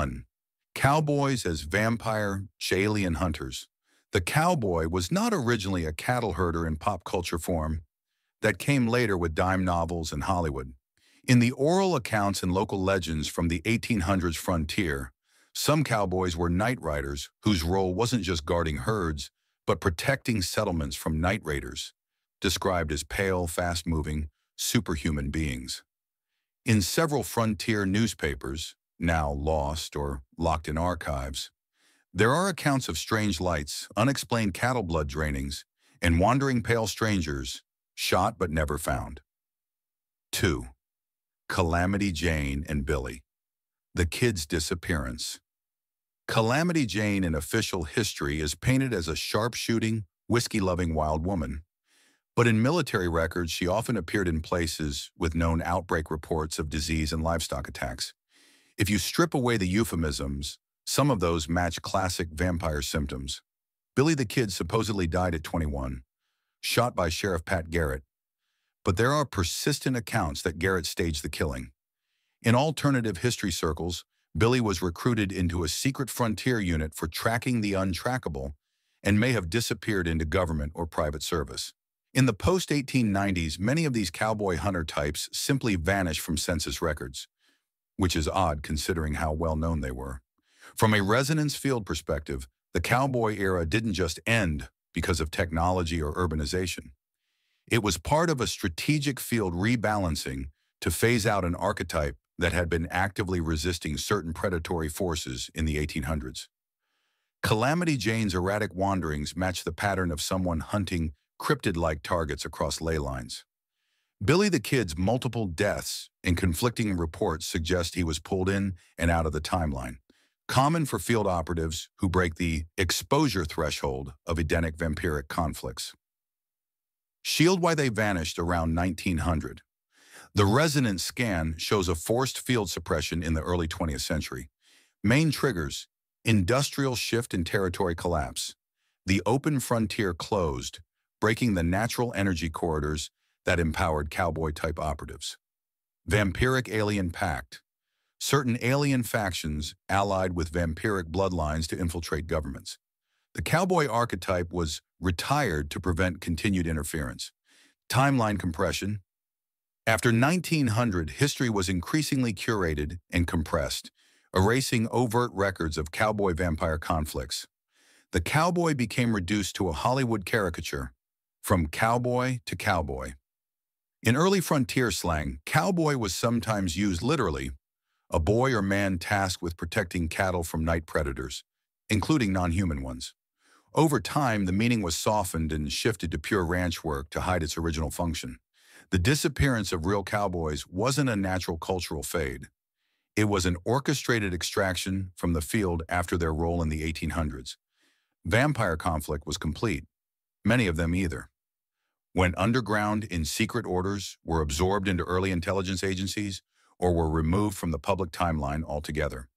1. Cowboys as vampire alien hunters. The cowboy was not originally a cattle herder in pop culture form that came later with dime novels and Hollywood. In the oral accounts and local legends from the 1800s frontier, some cowboys were night riders whose role wasn't just guarding herds, but protecting settlements from night raiders, described as pale, fast-moving, superhuman beings. In several frontier newspapers, now lost or locked in archives, there are accounts of strange lights, unexplained cattle blood drainings, and wandering pale strangers, shot but never found. 2. Calamity Jane and Billy. The kid's disappearance. Calamity Jane in official history is painted as a sharpshooting, whiskey-loving wild woman. But in military records, she often appeared in places with known outbreak reports of disease and livestock attacks. If you strip away the euphemisms, some of those match classic vampire symptoms. Billy the Kid supposedly died at 21, shot by Sheriff Pat Garrett. But there are persistent accounts that Garrett staged the killing. In alternative history circles, Billy was recruited into a secret frontier unit for tracking the untrackable and may have disappeared into government or private service. In the post-1890s, many of these cowboy hunter types simply vanished from census records, which is odd considering how well known they were. From a resonance field perspective, the cowboy era didn't just end because of technology or urbanization. It was part of a strategic field rebalancing to phase out an archetype that had been actively resisting certain predatory forces in the 1800s. Calamity Jane's erratic wanderings match the pattern of someone hunting cryptid-like targets across ley lines. Billy the Kid's multiple deaths and conflicting reports suggest he was pulled in and out of the timeline, common for field operatives who break the exposure threshold of Edenic vampiric conflicts. Shield why they vanished around 1900. The resonance scan shows a forced field suppression in the early 20th century. Main triggers: industrial shift and territory collapse. The open frontier closed, breaking the natural energy corridors that empowered cowboy-type operatives. Vampiric alien pact. Certain alien factions allied with vampiric bloodlines to infiltrate governments. The cowboy archetype was retired to prevent continued interference. Timeline compression. After 1900, history was increasingly curated and compressed, erasing overt records of cowboy-vampire conflicts. The cowboy became reduced to a Hollywood caricature, from cowboy to cowboy. In early frontier slang, cowboy was sometimes used literally, a boy or man tasked with protecting cattle from night predators, including non-human ones. Over time, the meaning was softened and shifted to pure ranch work to hide its original function. The disappearance of real cowboys wasn't a natural cultural fade. It was an orchestrated extraction from the field after their role in the 1800s. Vampire conflict was complete, many of them either. Went underground in secret orders, were absorbed into early intelligence agencies, or were removed from the public timeline altogether.